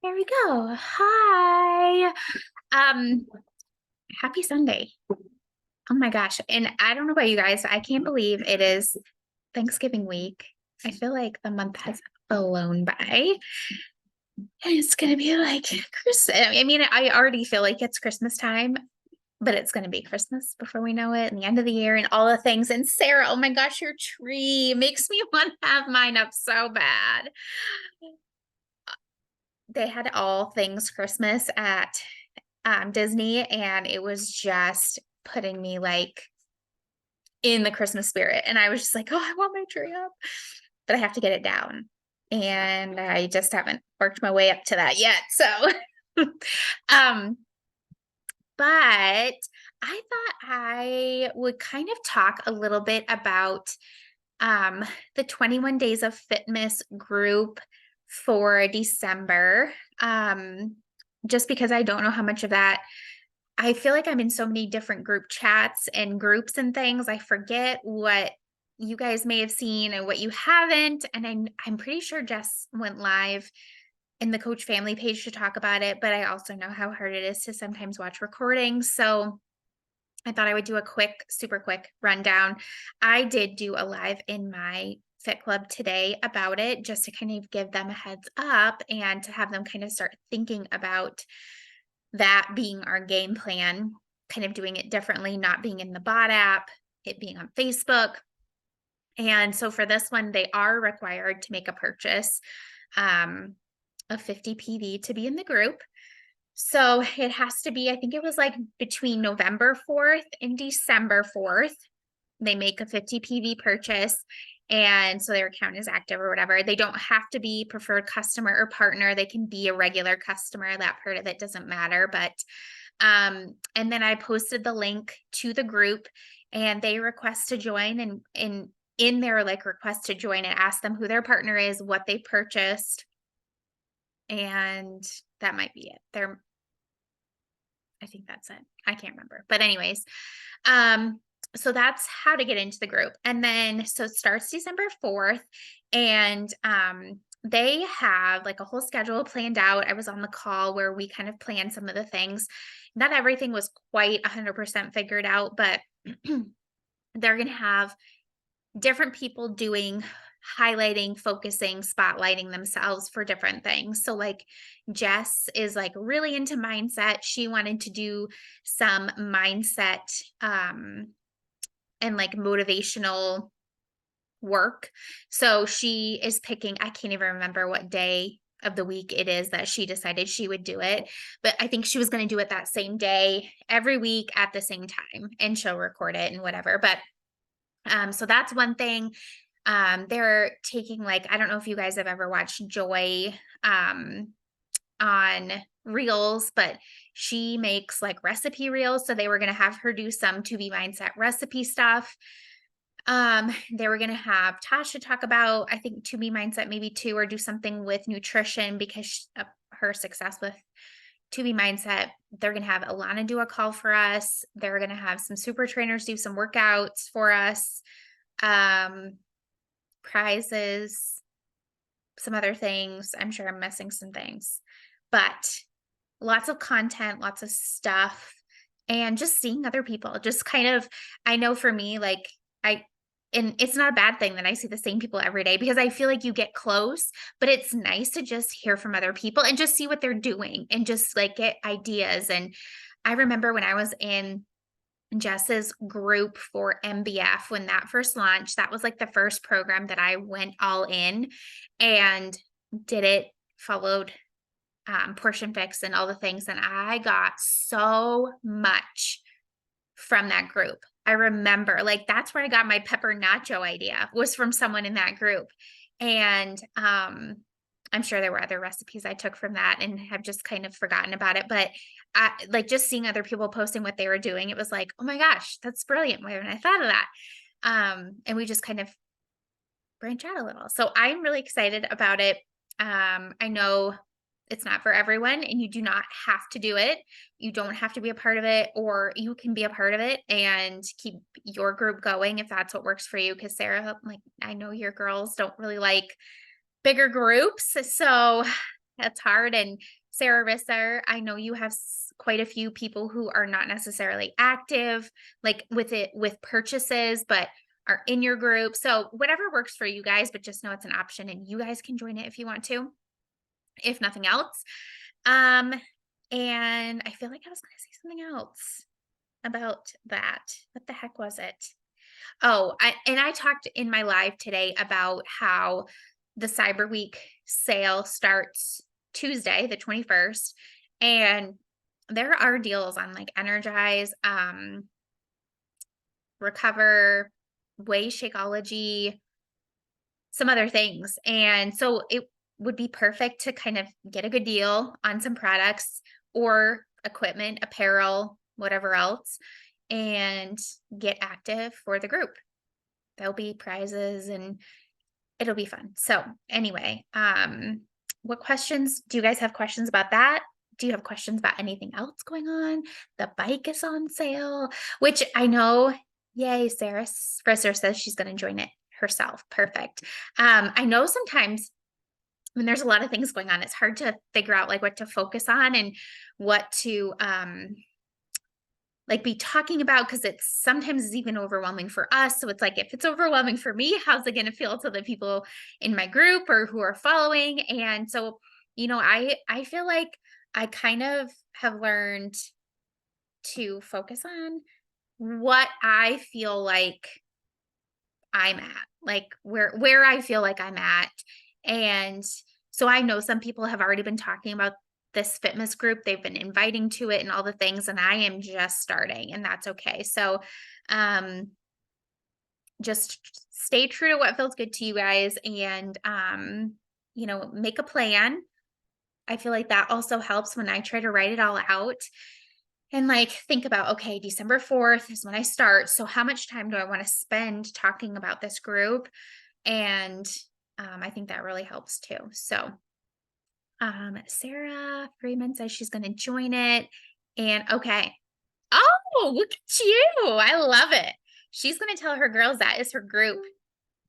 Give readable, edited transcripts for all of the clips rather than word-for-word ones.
There we go. Hi. Um, Happy Sunday. Oh my gosh. And I don't know about you guys, I can't believe it is Thanksgiving week. I feel like the month has flown by. And it's gonna be like Christmas. I mean, I already feel like it's Christmas time, but it's gonna be Christmas before we know it, and the end of the year and all the things. And Sarah, oh my gosh, your tree makes me want to have mine up so bad. They had all things Christmas at Disney, and it was just putting me like in the Christmas spirit. And I was just like, oh, I want my tree up, but I have to get it down. And I just haven't worked my way up to that yet. So, um, but I thought I would kind of talk a little bit about um the 21 Days of Fitness group for December. Just because I don't know how much of that. I feel like I'm in so many different group chats and groups and things. I forget what you guys may have seen and what you haven't. And I'm pretty sure Jess went live in the Coach Family page to talk about it, but I also know how hard it is to sometimes watch recordings. So I thought I would do a quick, super quick rundown. I did do a live in my Fit Club today about it, just to kind of give them a heads up and to have them kind of start thinking about that being our game plan, kind of doing it differently, not being in the bot app, it being on Facebook. And so for this one, they are required to make a purchase of 50 PV to be in the group. So it has to be, I think it was like between November 4th and December 4th, they make a 50 PV purchase. And so their account is active or whatever. They don't have to be preferred customer or partner. They can be a regular customer. That part of it doesn't matter. But and then I posted the link to the group, and they request to join, and in their like request to join, and ask them who their partner is, what they purchased, and that might be it. I think that's it. I can't remember. But anyways, so that's how to get into the group. And then so it starts December 4th, and they have like a whole schedule planned out. I was on the call where we kind of planned some of the things. Not everything was quite 100% figured out, but they're going to have different people doing highlighting, focusing, spotlighting themselves for different things. So like Jess is like really into mindset. She wanted to do some mindset and like motivational work. So she is picking, I can't even remember what day of the week it is that she decided she would do it, but I think she was going to do it that same day every week at the same time, and she'll record it and whatever. But so that's one thing. They're taking like, I don't know if you guys have ever watched Joy on Reels, but she makes like recipe reels. So they were going to have her do some To Be Mindset recipe stuff. They were going to have Tasha talk about, I think, To Be Mindset maybe too, or do something with nutrition because of her success with To Be Mindset. They're going to have Alana do a call for us. They're going to have some super trainers do some workouts for us. Prizes, some other things. I'm sure I'm missing some things, but lots of content, lots of stuff, and just seeing other people. Just kind of, I know for me, like and it's not a bad thing that I see the same people every day, because I feel like you get close, but it's nice to just hear from other people and just see what they're doing and just like get ideas. And I remember when I was in Jess's group for MBF, when that first launched, that was like the first program that I went all in and did it, followed Portion Fix and all the things. And I got so much from that group. I remember like that's where I got my pepper nacho idea, was from someone in that group. And I'm sure there were other recipes I took from that and have just kind of forgotten about it. But I like just seeing other people posting what they were doing. It was like, oh my gosh, that's brilliant. Why haven't I thought of that? And we just kind of branch out a little. So I'm really excited about it. I know it's not for everyone, and you do not have to do it. You don't have to be a part of it, or you can be a part of it and keep your group going if that's what works for you. Because Sarah, like I know your girls don't really like bigger groups. So That's hard. And Sarah Risser, I know you have quite a few people who are not necessarily active, like with purchases, but are in your group. So whatever works for you guys, but just know it's an option and you guys can join it if you want to, if nothing else. Um, and I feel like I was going to say something else about that. What the heck was it? Oh, I talked in my live today about how the Cyber Week sale starts Tuesday, the 21st, and there are deals on like Energize, Recover, Way, Shakeology, some other things. And so it would be perfect to kind of get a good deal on some products or equipment, apparel, whatever else, and get active for the group. There'll be prizes and it'll be fun. So anyway, what questions do you guys have questions about that? Do you have questions about anything else going on? The bike is on sale, which I know, yay, Sarah Frisser says she's going to join it herself. Perfect. I know sometimes when there's a lot of things going on, it's hard to figure out like what to focus on and what to like be talking about, because it's sometimes is even overwhelming for us. So it's like, if it's overwhelming for me, how's it going to feel to the people in my group or who are following? And so, I feel like I kind of have learned to focus on what I feel like I'm at, like where I feel like I'm at. And so I know some people have already been talking about this fitness group. They've been inviting to it and all the things, and I am just starting, and that's okay. So um just stay true to what feels good to you guys, and make a plan. I feel like that also helps when I try to write it all out and like think about, okay, December 4th is when I start. So how much time do I want to spend talking about this group? And I think that really helps too. So Sarah Freeman says she's going to join it. And okay. Oh, look at you. I love it. She's going to tell her girls that is her group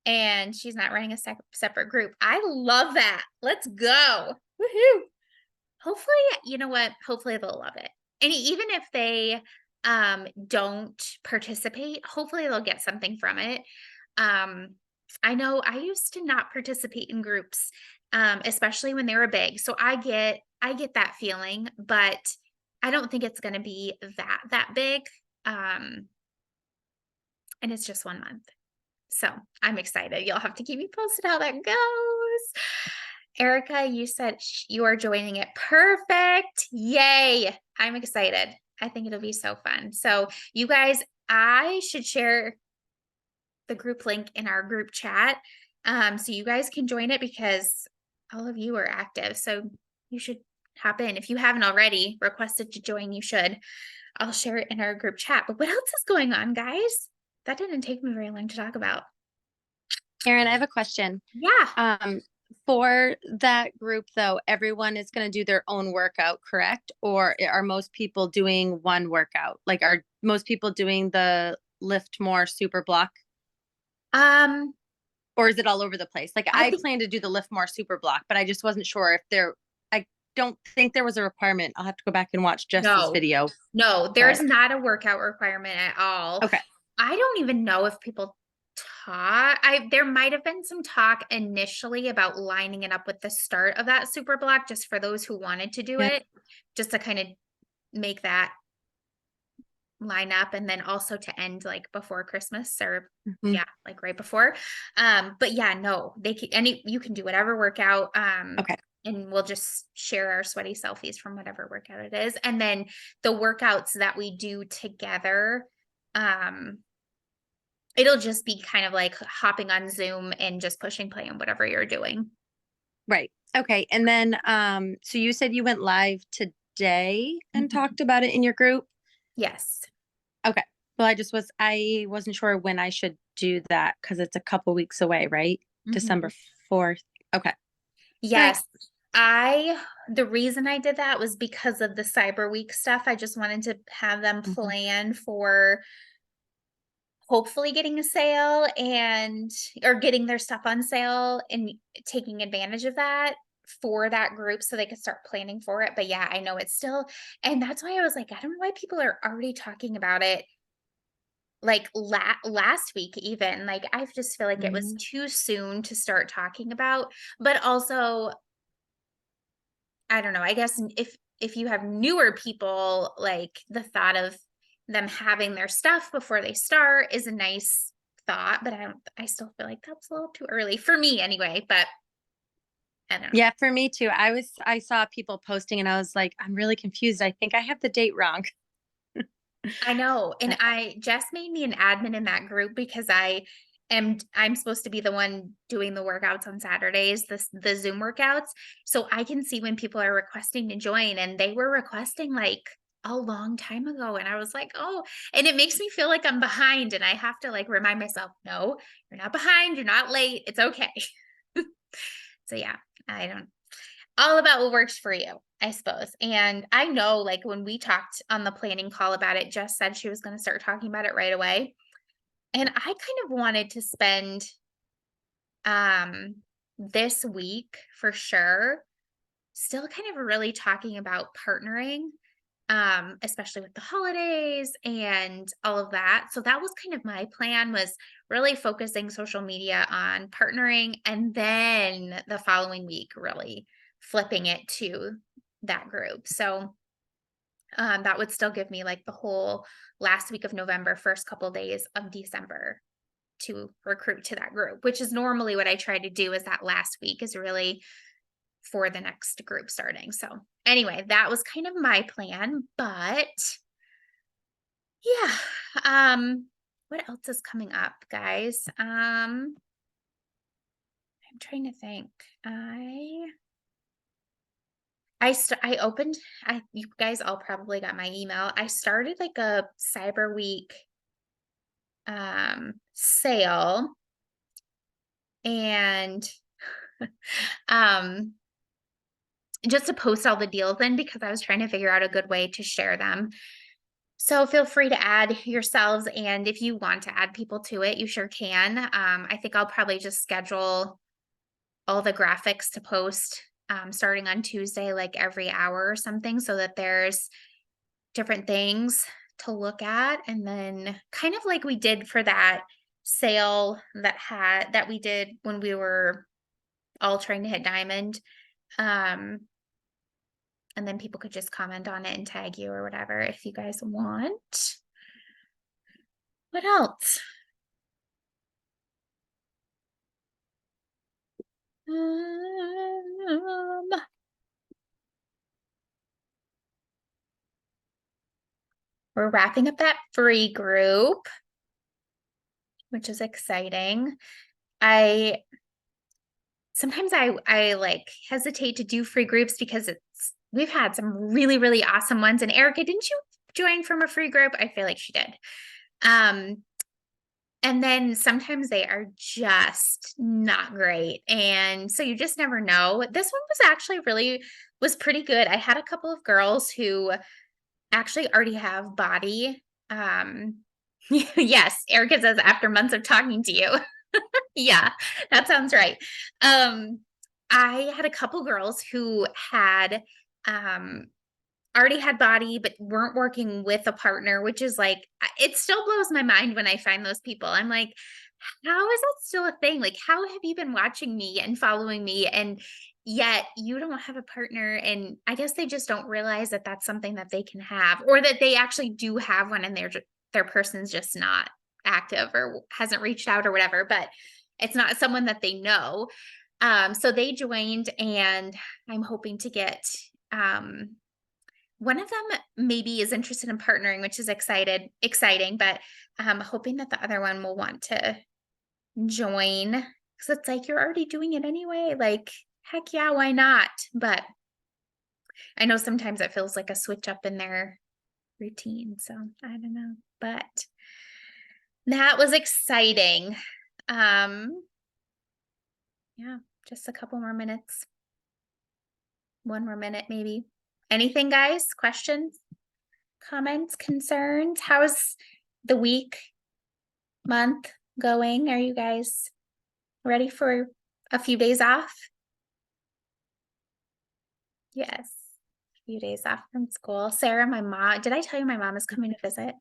and she's not running a separate group. I love that. Let's go. Woohoo. Hopefully, you know what? Hopefully they'll love it. And even if they don't participate, hopefully they'll get something from it. I know I used to not participate in groups, especially when they were big. So I get that feeling, but I don't think it's going to be that big. And it's just 1 month. So I'm excited. You'll have to keep me posted how that goes. Erica, you said you are joining it. Perfect. Yay. I'm excited. I think it'll be so fun. So you guys, I should share the group link in our group chat. So you guys can join it because all of you are active. So you should hop in. If you haven't already requested to join, you should. I'll share it in our group chat. But what else is going on, guys? That didn't take me very long to talk about. Erin, I have a question. Yeah. For that group though, everyone is going to do their own workout, correct? Or are most people doing one workout? Like, are most people doing the Lift More Super Block? Um, Or is it all over the place? Like, I I think plan to do the Lift More Super Block, but I just wasn't sure if I don't think there was a requirement. I'll have to go back and watch Jess's no, video. no, But there's not a workout requirement at all. okay. I don't even know if people taught. There might have been some talk initially about lining it up with the start of that super block, just for those who wanted to do Yeah. it, just to kind of make that line up, and then also to end like before Christmas or Mhm. yeah, like right before. But yeah, no, you can do whatever workout. Okay. And we'll just share our sweaty selfies from whatever workout it is. And then the workouts that we do together, it'll just be kind of like hopping on Zoom and just pushing play on whatever you're doing. Right. Okay. And then, so you said you went live today and Mhm. talked about it in your group. Yes. Okay. Well, I wasn't sure when I should do that because it's a couple weeks away, right? Mhm. December 4th. Okay. All right. Yes. The reason I did that was because of the Cyber Week stuff. I just wanted to have them Mhm. plan for hopefully getting a sale or getting their stuff on sale and taking advantage of that for that group so they could start planning for it. But yeah, I know it's still, and that's why I was like, I don't know why people are already talking about it like last week even. Like I just feel like it was Mhm. too soon to start talking about, but also I don't know, I guess if you have newer people, like the thought of them having their stuff before they start is a nice thought, but I still feel like that's a little too early for me anyway, but I don't know. Yeah, for me too. I saw people posting and I was like, I'm really confused. I think I have the date wrong. I know, and Uh, Jess made me an admin in that group because I'm supposed to be the one doing the workouts on Saturdays, the Zoom workouts, so I can see when people are requesting to join, and they were requesting, like, a long time ago, and I was like, "Oh," and it makes me feel like I'm behind, and I have to, like, remind myself, "No, you're not behind, you're not late, it's okay." So, yeah, I don't all about what works for you, I suppose. And I know, like, when we talked on the planning call about it, Jess said she was going to start talking about it right away. And I kind of wanted to spend um this week for sure still kind of really talking about partnering, especially with the holidays and all of that. So that was kind of my plan, was really focusing social media on partnering, and then the following week really flipping it to that group. So that would still give me like the whole last week of November, first couple days of December to recruit to that group, which is normally what I try to do, is that last week is really for the next group starting. So anyway, that was kind of my plan, but yeah. What else is coming up, guys? I'm trying to think. I opened, you guys all probably got my email. I started like a Cyber Week sale, and um just to post all the deals in, because I was trying to figure out a good way to share them. So feel free to add yourselves, and if you want to add people to it, you sure can. I think I'll probably just schedule all the graphics to post starting on Tuesday, like every hour or something, so that there's different things to look at. And then kind of like we did for that sale that we did when we were all trying to hit diamond. Um, and then people could just comment on it and tag you or whatever if you guys want. What else? Um, we're wrapping up that free group, which is exciting. I sometimes I like hesitate to do free groups because we've had some really, really awesome ones. And Erica, didn't you join from a free group? I feel like she did. Um, and then sometimes they are just not great. And so you just never know. This one was actually was pretty good. I had a couple of girls who actually already have body. Yes, Erica says after months of talking to you. Yeah, that sounds right. Um, I had a couple girls who had um already had body but weren't working with a partner, which is like, it still blows my mind when I find those people. I'm like, how is that still a thing? Like, how have you been watching me and following me, and yet you don't have a partner? And I guess they just don't realize that that's something that they can have, or that they actually do have one, and their person's just not active or hasn't reached out or whatever, but it's not someone that they know. So they joined, and I'm hoping to get one of them maybe is interested in partnering, which is exciting, but hoping that the other one will want to join, because it's like you're already doing it anyway. Like, heck yeah, why not? But I know sometimes it feels like a switch up in their routine. So I don't know. But that was exciting. Um, yeah, just a couple more minutes. One more minute, maybe. Anything, guys? Questions, comments, concerns? How's the week, month going? Are you guys ready for a few days off? Yes. A few days off from school. Sarah, my mom, did I tell you my mom is coming to visit?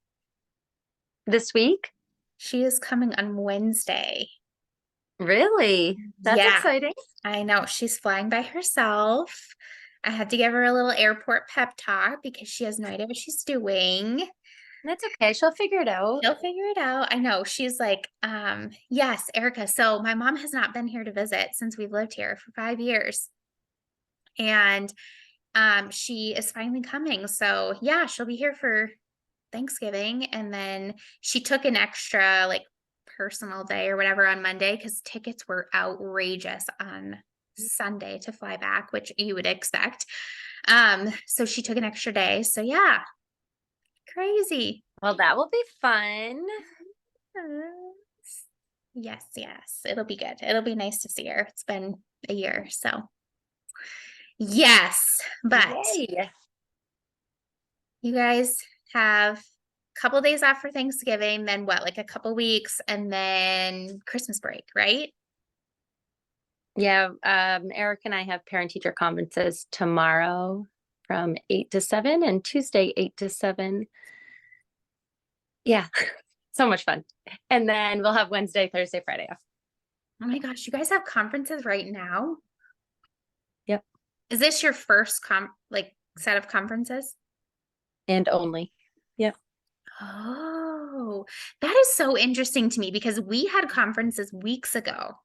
This week? She is coming on Wednesday. Really? That's Yeah, exciting. I know. She's flying by herself. I had to give her a little airport pep talk because she has no idea what she's doing. That's okay. She'll figure it out. She'll figure it out. I know. She's like, yes, Erica. So my mom has not been here to visit since we've lived here for 5 years. And she is finally coming. So yeah, she'll be here for Thanksgiving. And then she took an extra like personal day or whatever on Monday because tickets were outrageous on Sunday to fly back, which you would expect. So she took an extra day. So yeah, crazy. Well, that will be fun. Yes, yes, it'll be good. It'll be nice to see her. It's been a year, so yes, but Yay. you guys have a couple days off for Thanksgiving, then what, like a couple weeks, and then Christmas break, right? Yeah, Eric and I have parent teacher conferences tomorrow from 8 to 7 and Tuesday 8 to 7. Yeah, so much fun. And then we'll have Wednesday, Thursday, Friday off. Oh my gosh, you guys have conferences right now? Yep. Is this your first set of conferences? And only. Yep. Oh, that is so interesting to me because we had conferences weeks ago.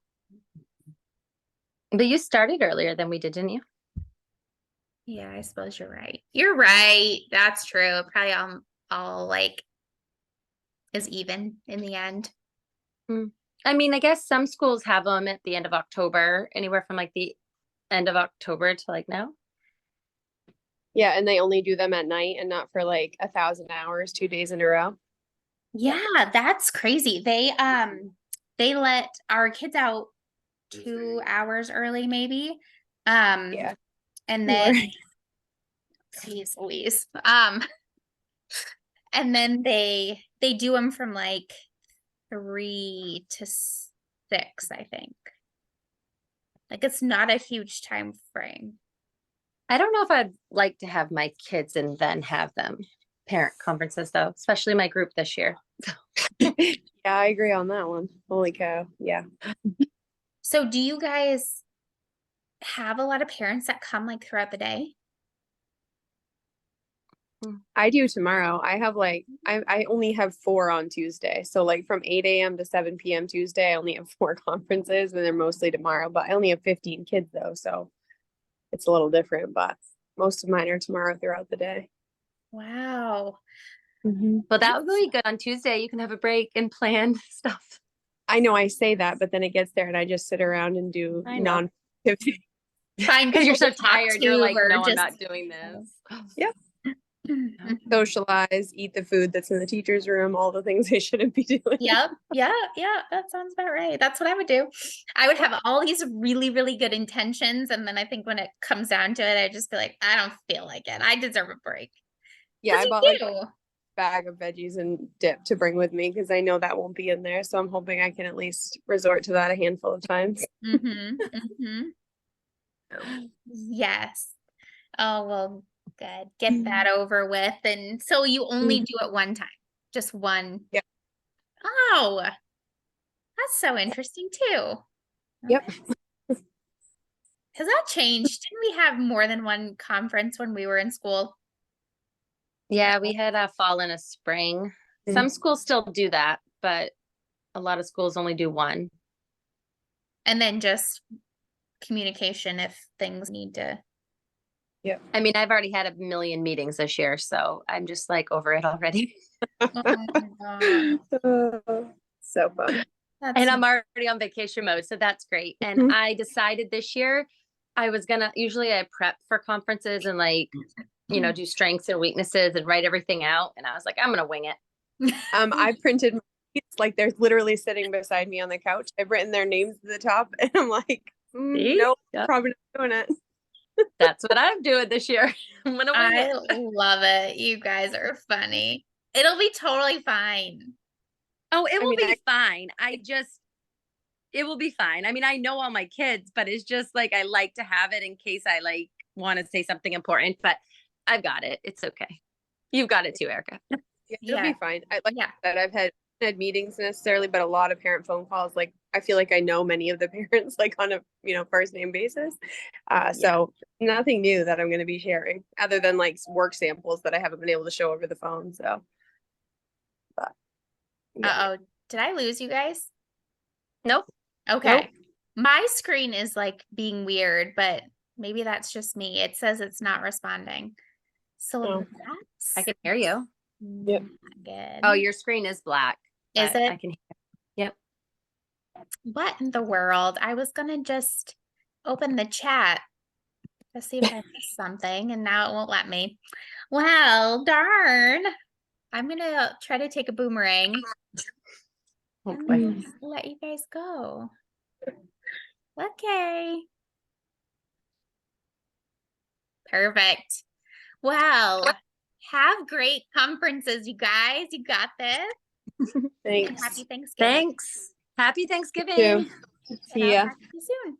But you started earlier than we did, didn't you? Yeah, I suppose you're right. You're right. That's true. Probably all like is even in the end. I mean, I guess some schools have them at the end of October, anywhere from like the end of October to like now. Yeah, and they only do them at night and not for like 1,000 hours, 2 days in a row. Yeah, that's crazy. They let our kids out 2 hours early, maybe. Yeah. And then geez Louise. And then they do them from like 3 to 6, I think. Like it's not a huge time frame. I don't know if I'd like to have my kids and then have them parent conferences though, especially my group this year. Yeah, I agree on that one. Holy cow. Yeah. So do you guys have a lot of parents that come like throughout the day? I do tomorrow. I have like I only have 4 on Tuesday. So like from 8 a.m. to 7 p.m. Tuesday, I only have 4 conferences and they're mostly tomorrow. But I only have 15 kids though, so it's a little different, but most of mine are tomorrow throughout the day. Wow. Well, that would be good on Tuesday. You can have a break and plan stuff. I know I say that, but then it gets there and I just sit around and do I know. non-activity. Find Because you're people so to talk tired. You're to like, or no, I'm just- not doing this. Yep. Mhm. Socialize, eat the food that's in the teacher's room, all the things they shouldn't be doing. Yep. Yeah. Yeah. That sounds about right. That's what I would do. I would have all these really, really good intentions. And then I think when it comes down to it, I just feel like, I don't feel like it. I deserve a break. Yeah, 'Cause I you bought like do. a bag of veggies and dip to bring with me because I know that won't be in there. So I'm hoping I can at least resort to that a handful of times. Mhm, mhm. Yes. Oh, well, good. Get that over with. And so you only do it one time, just one. Yeah. Oh, that's so interesting too. Yep. Has that changed? Didn't we have more than one conference when we were in school? Yeah, we had a fall and a spring. Some schools still do that, but a lot of schools only do one. And then just communication if things need to. Yeah. I mean, I've already had a million meetings this year, so I'm just like over it already. Oh my God. So fun. That's And I'm already on vacation mode, so that's great. And Mhm. I decided this year I was gonna, usually I prep for conferences and like, you know, do strengths and weaknesses and write everything out. And I was like, I'm gonna wing it. I printed it's like they're literally sitting beside me on the couch. I've written their names at the top and I'm like, See? nope, Yep. probably not doing it. That's what I'm doing this year. I'm gonna wing I it. love it. You guys are funny. It'll be totally fine. Oh, it will mean, be fine. It will be fine. I mean, I know all my kids, but it's just like I like to have it in case I like want to say something important, but I've got it. It's okay. You've got it too, Erica. Yeah, it'll Yeah. be fine. I like Yeah. that. I've had meetings necessarily, but a lot of parent phone calls. Like I feel like I know many of the parents like on a first name basis. So nothing new that I'm going to be sharing other than like work samples that I haven't been able to show over the phone. So, but yeah. Uh-oh. Did I lose you guys? Nope. Okay. My screen is like being weird, but maybe that's just me. It says it's not responding. So Oh. that's I can hear you. Yep. not good. Oh, your screen is black. Is but it? I can hear. Yep. What in the world? I was gonna just open the chat to see if I missed something, and now it won't let me. Well, darn. I'm gonna try to take a boomerang and Hopefully. just let you guys go. Okay. Perfect. Well, have great conferences, you guys. You got this. And Thanks. happy Thanksgiving. Thanks. Happy You Thanksgiving. too. And See I'll ya. talk to you soon.